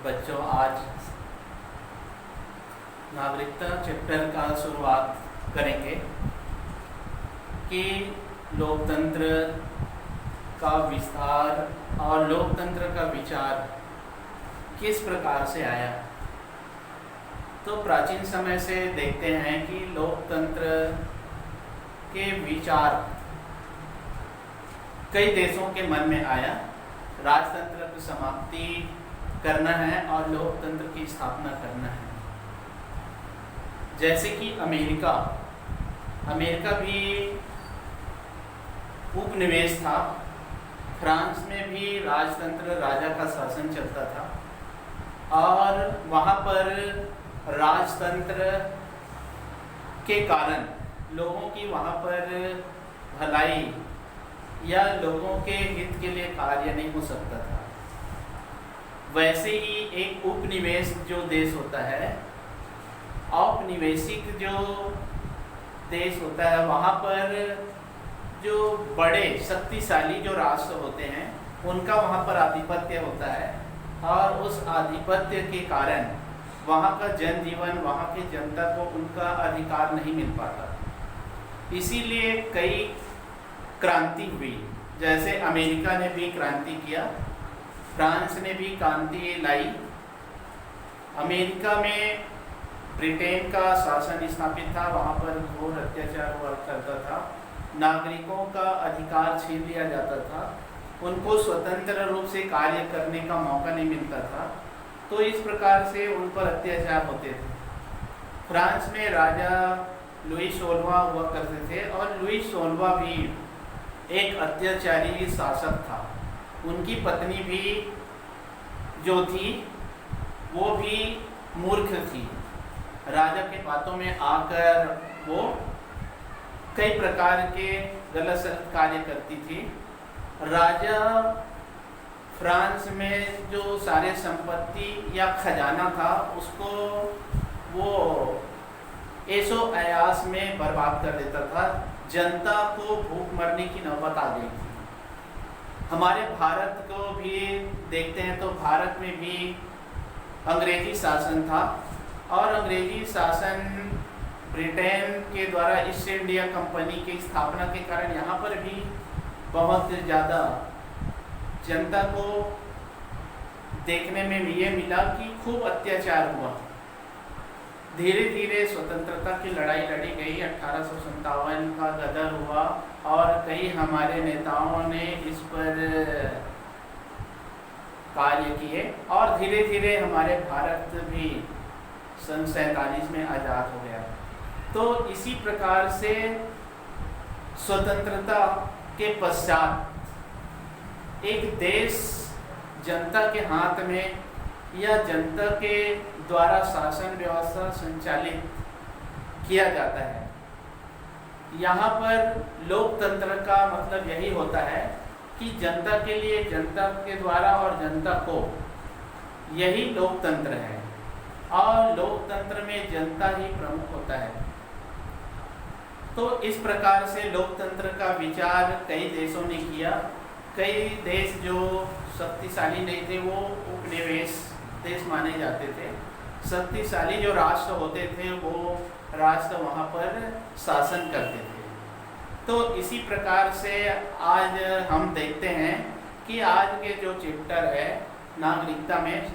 बच्चों, आज नागरिकता चैप्टर का शुरुआत करेंगे कि लोकतंत्र का विस्तार और लोकतंत्र का विचार किस प्रकार से आया। तो प्राचीन समय से देखते हैं कि लोकतंत्र के विचार कई देशों के मन में आया। राजतंत्र की समाप्ति करना है और लोकतंत्र की स्थापना करना है। जैसे कि अमेरिका भी उपनिवेश था। फ्रांस में भी राजतंत्र, राजा का शासन चलता था और वहाँ पर राजतंत्र के कारण लोगों की वहाँ पर भलाई या लोगों के हित के लिए कार्य नहीं हो सकता था। वैसे ही एक उपनिवेश जो देश होता है, औपनिवेशिक जो देश होता है, वहाँ पर जो बड़े शक्तिशाली जो राष्ट्र होते हैं उनका वहाँ पर आधिपत्य होता है और उस आधिपत्य के कारण वहाँ का जनजीवन, वहाँ की जनता को उनका अधिकार नहीं मिल पाता। इसीलिए कई क्रांति हुई। जैसे अमेरिका ने भी क्रांति किया, फ्रांस ने भी क्रांति लाई। अमेरिका में ब्रिटेन का शासन स्थापित था, वहाँ पर घोर अत्याचार हुआ करता था, नागरिकों का अधिकार छीन लिया जाता था, उनको स्वतंत्र रूप से कार्य करने का मौका नहीं मिलता था। तो इस प्रकार से उन पर अत्याचार होते थे। फ्रांस में राजा लुई 16वां हुआ करते थे और लुई 16वां भी एक अत्याचारी शासक था। उनकी पत्नी भी जो थी वो भी मूर्ख थी। राजा के बातों में आकर वो कई प्रकार के गलत सलत कार्य करती थी। राजा फ्रांस में जो सारे संपत्ति या खजाना था उसको वो ऐशो अयास में बर्बाद कर देता था। जनता को भूख मरने की नौबत आ गई थी। हमारे भारत को भी देखते हैं तो भारत में भी अंग्रेजी शासन था और अंग्रेजी शासन ब्रिटेन के द्वारा ईस्ट इंडिया कंपनी की स्थापना के कारण यहाँ पर भी बहुत ज़्यादा जनता को देखने में ये मिला कि खूब अत्याचार हुआ। धीरे धीरे स्वतंत्रता की लड़ाई लड़ी गई। 1857 का गदर हुआ और कई हमारे नेताओं ने इस पर कार्य किए और धीरे धीरे हमारे भारत भी सन 47 में आज़ाद हो गया। तो इसी प्रकार से स्वतंत्रता के पश्चात एक देश जनता के हाथ में या जनता के द्वारा शासन व्यवस्था संचालित किया जाता है। यहाँ पर लोकतंत्र का मतलब यही होता है कि जनता के लिए, जनता के द्वारा और जनता को, यही लोकतंत्र है और लोकतंत्र में जनता ही प्रमुख होता है। तो इस प्रकार से लोकतंत्र का विचार कई देशों ने किया। कई देश जो शक्तिशाली नहीं थे वो उपनिवेश देश माने जाते थे। शक्तिशाली जो राष्ट्र होते थे वो राष्ट्र वहाँ पर शासन करते थे। तो इसी प्रकार से आज हम देखते हैं कि आज के जो चैप्टर है नागरिकता में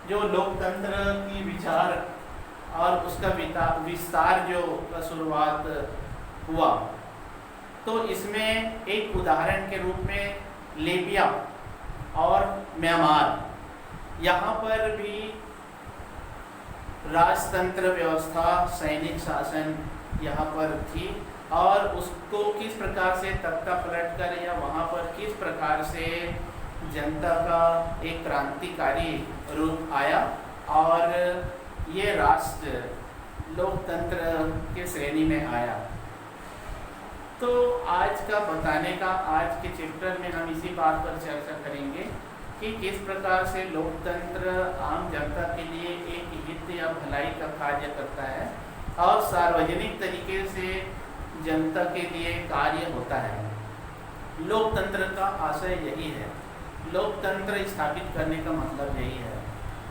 जो लोकतंत्र की विचार और उसका विस्तार जो का शुरुआत हुआ, तो इसमें एक उदाहरण के रूप में लीबिया और म्यांमार, यहाँ पर भी राजतंत्र व्यवस्था, सैनिक शासन यहाँ पर थी और उसको किस प्रकार से तख्ता पलट कर या वहाँ पर किस प्रकार से जनता का एक क्रांतिकारी रूप आया और ये राष्ट्र लोकतंत्र के श्रेणी में आया। तो आज का बताने का, आज के चैप्टर में हम इसी बात पर चर्चा करेंगे कि किस प्रकार से लोकतंत्र आम जनता के लिए एक हित या भलाई का कार्य करता है और सार्वजनिक तरीके से जनता के लिए कार्य होता है। लोकतंत्र का आशय यही है, लोकतंत्र स्थापित करने का मतलब यही है।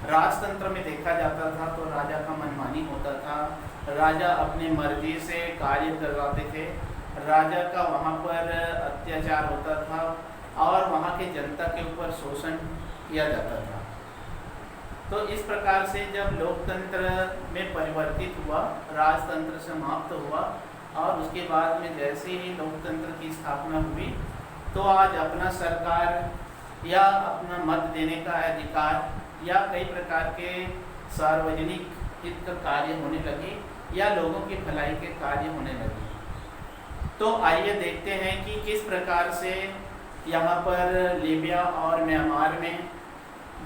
राजतंत्र में देखा जाता था तो राजा का मनमानी होता था, राजा अपने मर्जी से कार्य करवाते थे, राजा का वहाँ पर अत्याचार होता था और वहाँ के जनता के ऊपर शोषण किया जाता था। तो इस प्रकार से जब लोकतंत्र में परिवर्तित हुआ, राजतंत्र समाप्त हुआ और उसके बाद में जैसे ही लोकतंत्र की स्थापना हुई तो आज अपना सरकार या अपना मत देने का अधिकार या कई प्रकार के सार्वजनिक हित का कार्य होने लगे या लोगों की भलाई के कार्य होने लगे। तो आइए देखते हैं कि किस प्रकार से यहाँ पर लीबिया और म्यांमार में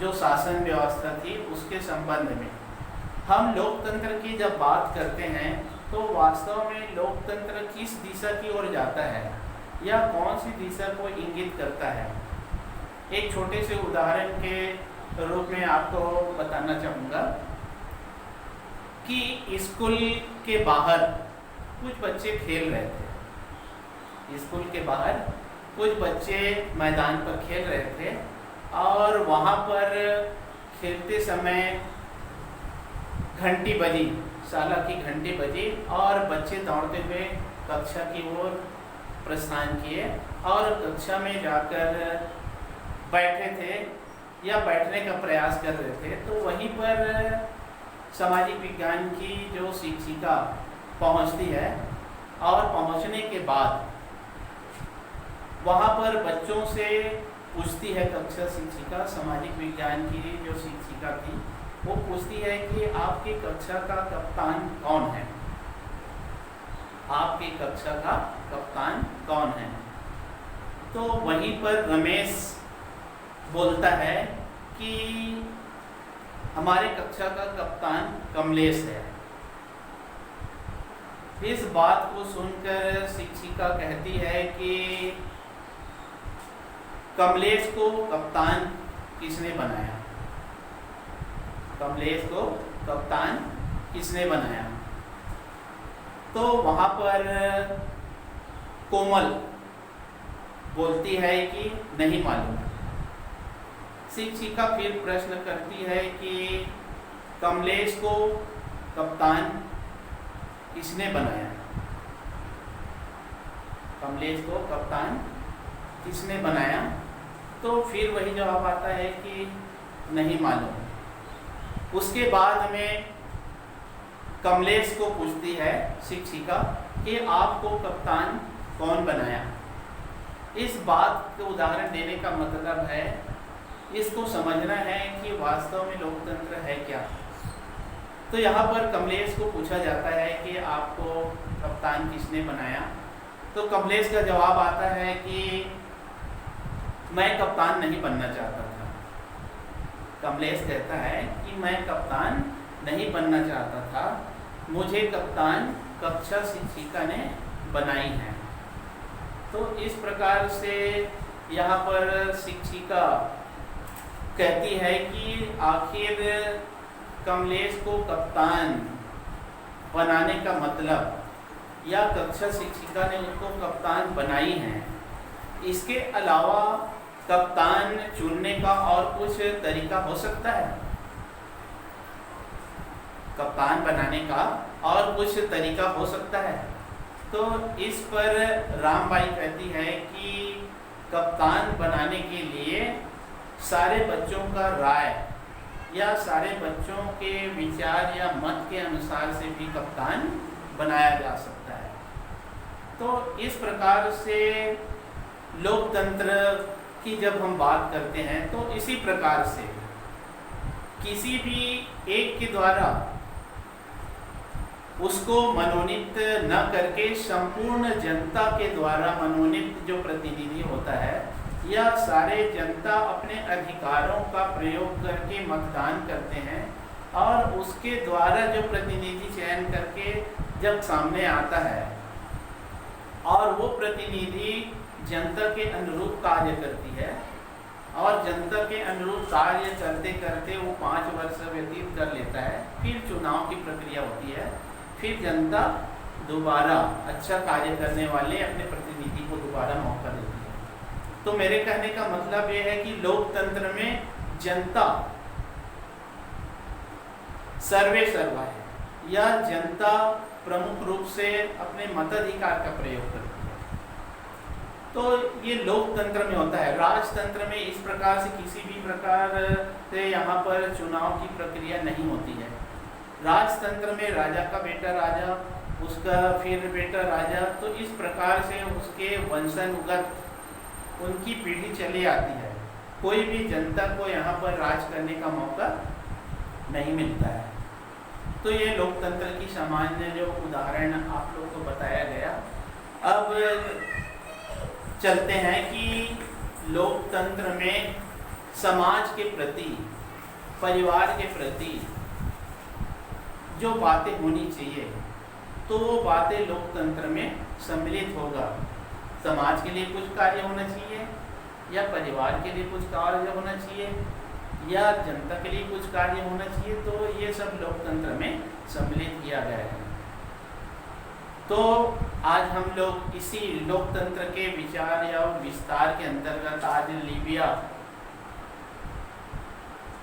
जो शासन व्यवस्था थी उसके संबंध में हम लोकतंत्र की जब बात करते हैं तो वास्तव में लोकतंत्र किस दिशा की ओर जाता है या कौन सी दिशा को इंगित करता है। एक छोटे से उदाहरण के रूप में आपको बताना चाहूँगा कि स्कूल के बाहर कुछ बच्चे खेल रहे थे। स्कूल के बाहर कुछ बच्चे मैदान पर खेल रहे थे और वहाँ पर खेलते समय घंटी बजी, शाला की घंटी बजी और बच्चे दौड़ते हुए कक्षा की ओर प्रस्थान किए और कक्षा में जाकर बैठे थे या बैठने का प्रयास कर रहे थे। तो वहीं पर सामाजिक विज्ञान की जो शिक्षिका पहुंचती है और पहुंचने के बाद वहाँ पर बच्चों से पूछती है, कक्षा शिक्षिका सामाजिक विज्ञान की जो शिक्षिका थी वो पूछती है कि आपकी कक्षा का कप्तान कौन है, आपकी कक्षा का कप्तान कौन है। तो वहीं पर रमेश बोलता है कि हमारे कक्षा का कप्तान कमलेश है। इस बात को सुनकर शिक्षिका कहती है कि कमलेश को कप्तान किसने बनाया, कमलेश को कप्तान किसने बनाया। तो वहाँ पर कोमल बोलती है कि नहीं मालूम। शिक्षिका फिर प्रश्न करती है कि कमलेश को कप्तान किसने बनाया, कमलेश को कप्तान किसने बनाया। तो फिर वही जवाब आता है कि नहीं मालूम। उसके बाद में कमलेश को पूछती है शिक्षिका कि आपको कप्तान कौन बनाया। इस बात को उदाहरण देने का मतलब है इसको समझना है कि वास्तव में लोकतंत्र है क्या। तो यहाँ पर कमलेश को पूछा जाता है कि आपको कप्तान किसने बनाया। तो कमलेश का जवाब आता है कि मैं कप्तान नहीं बनना चाहता था। कमलेश कहता है कि मैं कप्तान नहीं बनना चाहता था, मुझे कप्तान कक्षा शिक्षिका ने बनाई है। तो इस प्रकार से यहाँ पर शिक्षिका कहती है कि आखिर कमलेश को कप्तान बनाने का मतलब या कक्षा शिक्षिका ने उसको कप्तान बनाई है, इसके अलावा कप्तान चुनने का और कुछ तरीका हो सकता है। कप्तान बनाने का और कुछ तरीका हो सकता है। तो इस पर रामबाई कहती है कि कप्तान बनाने के लिए सारे बच्चों का राय या सारे बच्चों के विचार या मत के अनुसार से भी कप्तान बनाया जा सकता है। तो इस प्रकार से लोकतंत्र की जब हम बात करते हैं तो इसी प्रकार से किसी भी एक के द्वारा उसको मनोनीत न करके संपूर्ण जनता के द्वारा मनोनीत जो प्रतिनिधि होता है या सारे जनता अपने अधिकारों का प्रयोग करके मतदान करते हैं और उसके द्वारा जो प्रतिनिधि चयन करके जब सामने आता है और वो प्रतिनिधि जनता के अनुरूप कार्य करती है और जनता के अनुरूप कार्य करते करते वो 5 वर्ष व्यतीत कर लेता है, फिर चुनाव की प्रक्रिया होती है, फिर जनता दोबारा अच्छा कार्य करने वाले अपने प्रतिनिधि को दोबारा मौका देती है। तो मेरे कहने का मतलब ये है कि लोकतंत्र में जनता सर्वे सर्वा है। यह जनता प्रमुख रूप से अपने मताधिकार का प्रयोग करती है। तो ये लोकतंत्र में होता है। राजतंत्र में इस प्रकार से किसी भी प्रकार से यहाँ पर चुनाव की प्रक्रिया नहीं होती है। राजतंत्र में राजा का बेटा राजा, उसका फिर बेटा राजा, तो इस प्रकार से उसके वंशानुगत उनकी पीढ़ी चली आती है। कोई भी जनता को यहाँ पर राज करने का मौका नहीं मिलता है। तो ये लोकतंत्र की सामान्य जो उदाहरण आप लोग को बताया गया। अब चलते हैं कि लोकतंत्र में समाज के प्रति, परिवार के प्रति जो बातें होनी चाहिए, तो वो बातें लोकतंत्र में सम्मिलित होगा। समाज के लिए कुछ कार्य होना चाहिए, या परिवार के लिए कुछ कार्य होना चाहिए, या जनता के लिए कुछ कार्य होना चाहिए, तो ये सब लोकतंत्र में सम्मिलित किया गया है। तो आज हम लोग इसी लोकतंत्र के विचार या विस्तार के अंतर्गत आज लीबिया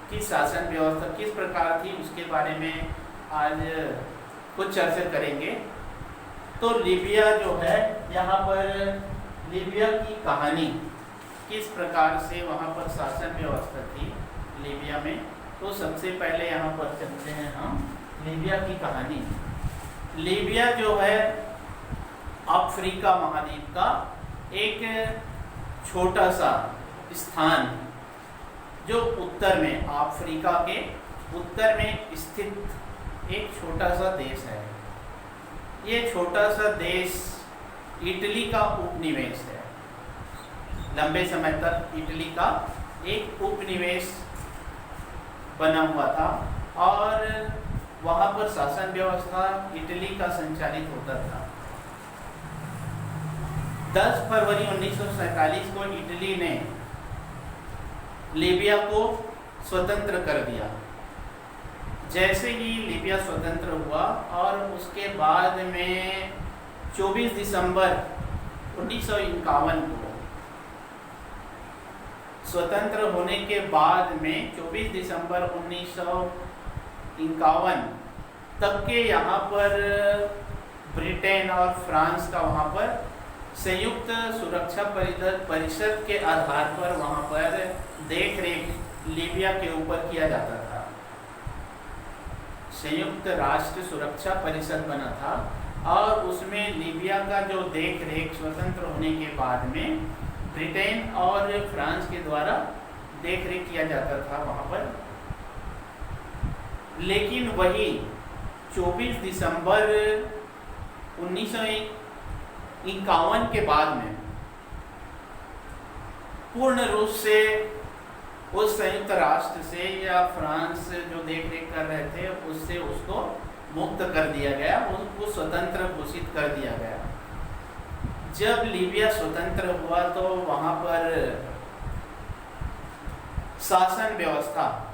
की शासन व्यवस्था किस प्रकार थी उसके बारे में आज कुछ चर्चा करेंगे। तो लीबिया जो है, यहाँ पर लीबिया की कहानी किस प्रकार से वहाँ पर शासन व्यवस्था थी लीबिया में, तो सबसे पहले यहाँ पर चलते हैं हम लीबिया की कहानी। लीबिया जो है अफ्रीका महाद्वीप का एक छोटा सा स्थान, जो उत्तर में, अफ्रीका के उत्तर में स्थित एक छोटा सा देश है। ये छोटा सा देश इटली का उपनिवेश है। लंबे समय तक इटली का एक उपनिवेश बना हुआ था और वहाँ पर शासन व्यवस्था इटली का संचालित होता था। 10 फरवरी 1947 को इटली ने लीबिया को स्वतंत्र कर दिया। जैसे ही लीबिया स्वतंत्र हुआ और उसके बाद में 24 दिसंबर 1951 को, स्वतंत्र होने के बाद में 24 दिसंबर 1951 तक के यहाँ पर ब्रिटेन और फ्रांस का वहाँ पर संयुक्त सुरक्षा परिषद के आधार पर वहाँ पर देख रेख लीबिया के ऊपर किया जाता था। संयुक्त राष्ट्र सुरक्षा परिषद बना था और उसमें लीबिया का जो देख रेख स्वतंत्र होने के बाद में ब्रिटेन और फ्रांस के द्वारा देख रेख किया जाता था वहाँ पर। लेकिन वही 24 दिसंबर 1951 के बाद में पूर्ण रूप से उस संयुक्त राष्ट्र से या फ्रांस जो देख रेख कर रहे थे उससे उसको मुक्त कर दिया गया, उसको स्वतंत्र घोषित कर दिया गया। जब लीबिया स्वतंत्र हुआ तो वहाँ पर शासन व्यवस्था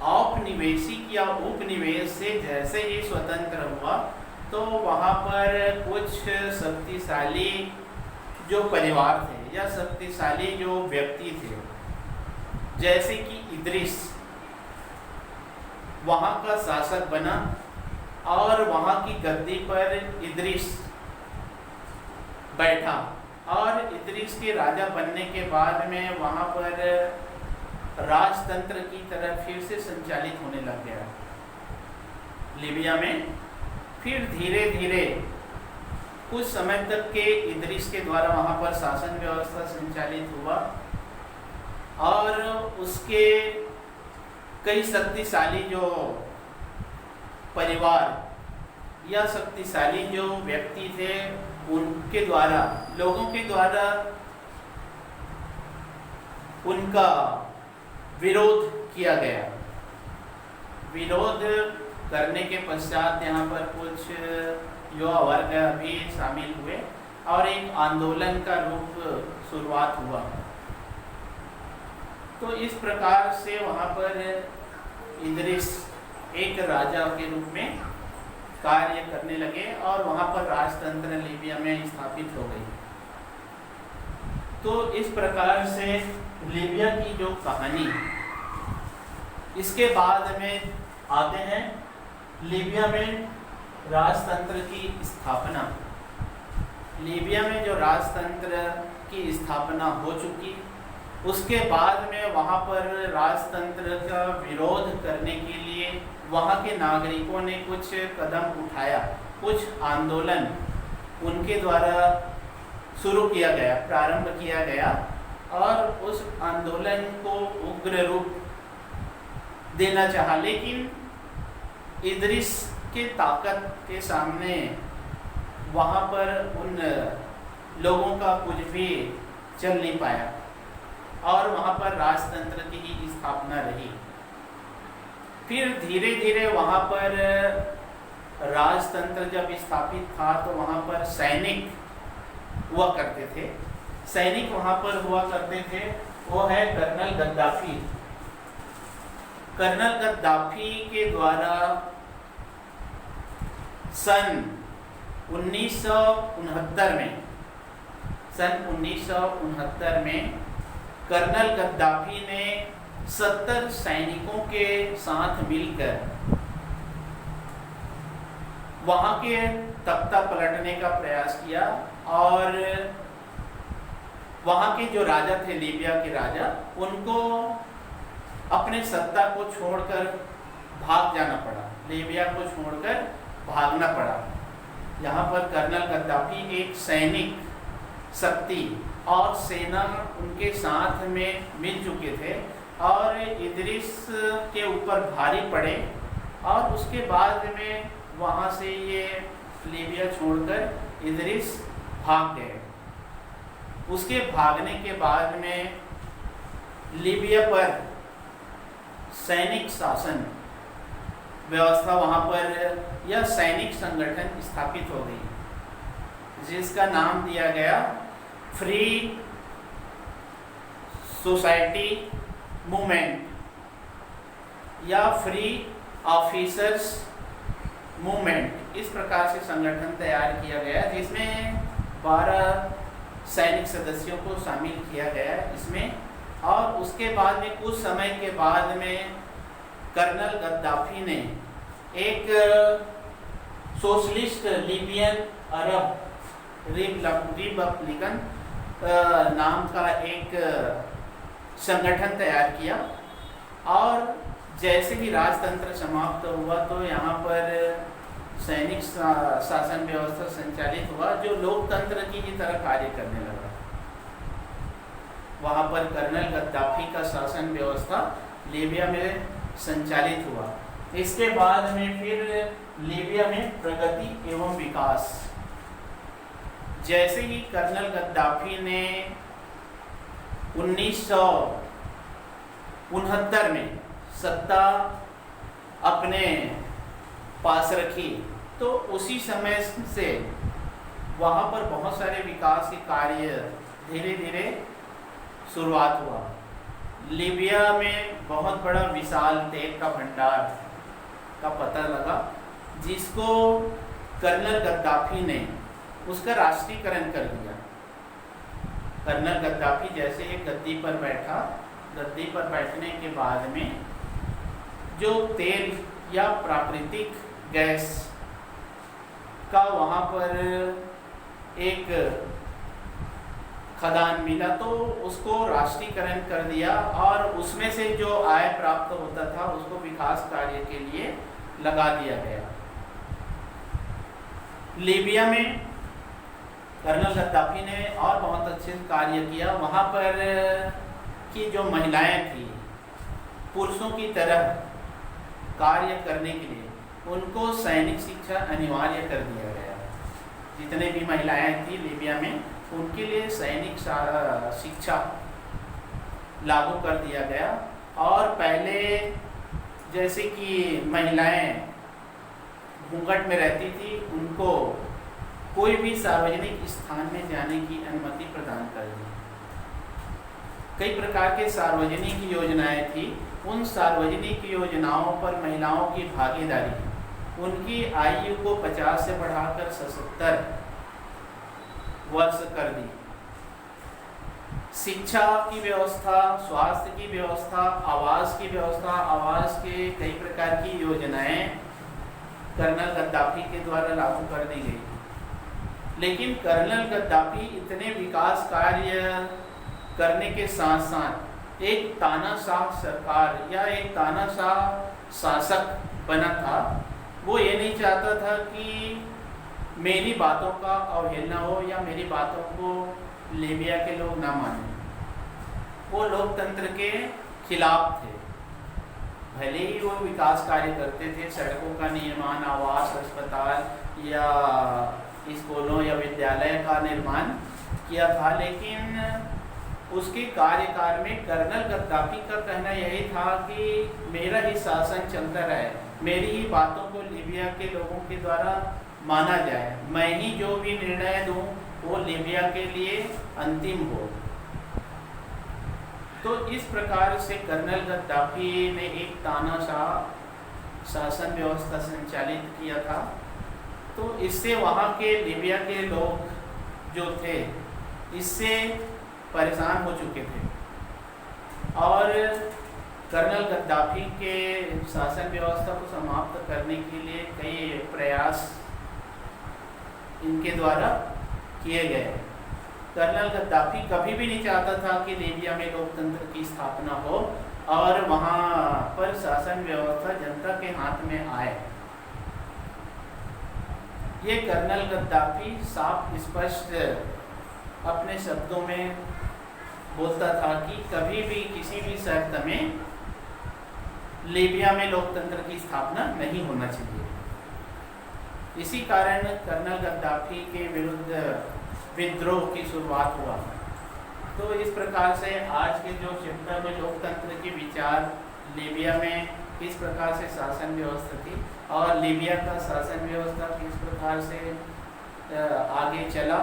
औपनिवेशिक या उपनिवेश से जैसे ही स्वतंत्र हुआ तो वहाँ पर कुछ शक्तिशाली जो परिवार थे या शक्तिशाली जो व्यक्ति थे, जैसे कि इद्रिस वहाँ का शासक बना और वहाँ की गद्दी पर इद्रिस बैठा और इद्रिस के राजा बनने के बाद में वहाँ पर राजतंत्र की तरह फिर से संचालित होने लग गया लीबिया में। फिर धीरे धीरे कुछ समय तक के इद्रिस के द्वारा वहाँ पर शासन व्यवस्था संचालित हुआ और उसके कई शक्तिशाली जो परिवार या शक्तिशाली जो व्यक्ति थे उनके द्वारा, लोगों के द्वारा उनका विरोध किया गया। विरोध करने के पश्चात यहाँ पर कुछ युवा वर्ग भी शामिल हुए और एक आंदोलन का रूप शुरुआत हुआ। तो इस प्रकार से वहाँ पर इद्रिस एक राजा के रूप में कार्य करने लगे और वहाँ पर राजतंत्र लीबिया में स्थापित हो गई। तो इस प्रकार से लीबिया की जो कहानी, इसके बाद में आते हैं लीबिया में राजतंत्र की स्थापना, लीबिया में जो राजतंत्र की स्थापना हो चुकी, उसके बाद में वहाँ पर राजतंत्र का विरोध करने के लिए वहाँ के नागरिकों ने कुछ कदम उठाया, कुछ आंदोलन उनके द्वारा शुरू किया गया, प्रारंभ किया गया, और उस आंदोलन को उग्र रूप देना चाहा, लेकिन इदरिस के ताकत के सामने वहाँ पर उन लोगों का कुछ भी चल नहीं पाया और वहाँ पर राजतंत्र की ही स्थापना रही। फिर धीरे धीरे वहाँ पर राजतंत्र जब स्थापित था तो वहाँ पर सैनिक हुआ करते थे, सैनिक वहाँ पर हुआ करते थे, वो है कर्नल गद्दाफी। कर्नल गद्दाफी के द्वारा सन 1969 में कर्नल गद्दाफी ने 70 सैनिकों के साथ मिलकर वहां के तख्ता पलटने का प्रयास किया और वहां के जो राजा थे, लीबिया के राजा, उनको अपने सत्ता को छोड़कर भाग जाना पड़ा, लीबिया को छोड़कर भागना पड़ा। यहाँ पर कर्नल गद्दाफी एक सैनिक शक्ति और सेना उनके साथ में मिल चुके थे और इदरिस के ऊपर भारी पड़े और उसके बाद में वहाँ से ये लीबिया छोड़कर इदरिस भाग गए। उसके भागने के बाद में लीबिया पर सैनिक शासन व्यवस्था वहाँ पर यह सैनिक संगठन स्थापित हो गई, जिसका नाम दिया गया फ्री सोसाइटी मूवमेंट या फ्री ऑफिसर्स मूवमेंट। इस प्रकार से संगठन तैयार किया गया जिसमें 12 सैनिक सदस्यों को शामिल किया गया इसमें। और उसके बाद में कुछ समय के बाद में कर्नल गद्दाफी ने एक सोशलिस्ट लीबियन अरब रिपब्लिकन नाम का एक संगठन तैयार किया और जैसे ही राजतंत्र समाप्त हुआ तो यहाँ पर सैनिक शासन व्यवस्था संचालित हुआ जो लोकतंत्र की ही तरह कार्य करने लगा। वहाँ पर कर्नल गद्दाफी का शासन व्यवस्था लीबिया में संचालित हुआ। इसके बाद में फिर लीबिया में प्रगति एवं विकास, जैसे ही कर्नल गद्दाफी ने 1969 में सत्ता अपने पास रखी तो उसी समय से वहाँ पर बहुत सारे विकास के कार्य धीरे धीरे शुरुआत हुआ। लीबिया में बहुत बड़ा विशाल तेल का भंडार का पता लगा, जिसको कर्नल गद्दाफी ने उसका राष्ट्रीयकरण कर दिया। कर्नल गद्दाफी जैसे एक गद्दी पर बैठा, गद्दी पर बैठने के बाद में जो तेल या प्राकृतिक गैस का वहाँ पर एक खदान मिला तो उसको राष्ट्रीयकरण कर दिया और उसमें से जो आय प्राप्त होता था उसको विकास कार्य के लिए लगा दिया गया। लीबिया में कर्नल गद्दाफी ने और बहुत अच्छे कार्य किया। वहाँ पर की जो महिलाएं थी पुरुषों की तरह कार्य करने के लिए उनको सैनिक शिक्षा अनिवार्य कर दिया गया। जितने भी महिलाएं थी लीबिया में उनके लिए सैनिक शिक्षा लागू कर दिया गया। और पहले जैसे कि महिलाएं घूंघट में रहती थी, उनको कोई भी सार्वजनिक स्थान में जाने की अनुमति प्रदान कर दी। कई प्रकार के सार्वजनिक योजनाएं थी। उन सार्वजनिक योजनाओं पर महिलाओं की भागीदारी, उनकी आयु को 50 से बढ़ाकर 77 वर्ष कर दी। शिक्षा की व्यवस्था, स्वास्थ्य की व्यवस्था, आवास की व्यवस्था, आवास के कई प्रकार की योजनाएं कर्नल गद्दाफी के द्वारा लागू कर दी गई। लेकिन कर्नल गद्दाफी इतने विकास कार्य करने के साथ साथ एक तानाशाह सरकार या एक तानाशाह शासक बना था। वो ये नहीं चाहता था कि मेरी बातों का अवहेलना हो या मेरी बातों को लीबिया के लोग ना माने। वो लोकतंत्र के खिलाफ थे। भले ही वो विकास कार्य करते थे, सड़कों का निर्माण, आवास, अस्पताल या स्कूलों या विद्यालय का निर्माण किया था, लेकिन उसके कार्यकाल में कर्नल गद्दाफी का कहना यही था कि मेरा ही शासन चलता रहे, मेरी ही बातों को लीबिया के लोगों के द्वारा माना जाए, मैं ही जो भी निर्णय दूं वो लीबिया के लिए अंतिम हो। तो इस प्रकार से कर्नल गद्दाफी ने एक तानाशाह शासन व्यवस्था संचालित किया था। तो इससे वहाँ के लीबिया के लोग जो थे इससे परेशान हो चुके थे और कर्नल गद्दाफी के शासन व्यवस्था को समाप्त करने के लिए कई प्रयास इनके द्वारा किए गए। कर्नल गद्दाफी कभी भी नहीं चाहता था कि लीबिया में लोकतंत्र की स्थापना हो और वहाँ पर शासन व्यवस्था जनता के हाथ में आए। ये कर्नल गद्दाफी साफ स्पष्ट अपने शब्दों में बोलता था कि कभी भी किसी भी शर्त में लीबिया में लोकतंत्र की स्थापना नहीं होना चाहिए। इसी कारण कर्नल गद्दाफी के विरुद्ध विद्रोह की शुरुआत हुआ। तो इस प्रकार से आज के जो चैप्टर में लोकतंत्र के विचार, लीबिया में किस प्रकार से शासन व्यवस्था थी और लीबिया का शासन व्यवस्था किस प्रकार से आगे चला,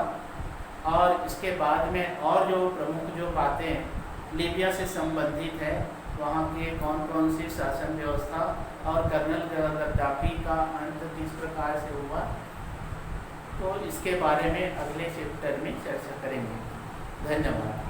और इसके बाद में और जो प्रमुख जो बातें लीबिया से संबंधित है, वहाँ के कौन कौन सी शासन व्यवस्था और कर्नल गद्दाफी का अंत किस प्रकार से हुआ, तो इसके बारे में अगले चैप्टर में चर्चा करेंगे। धन्यवाद।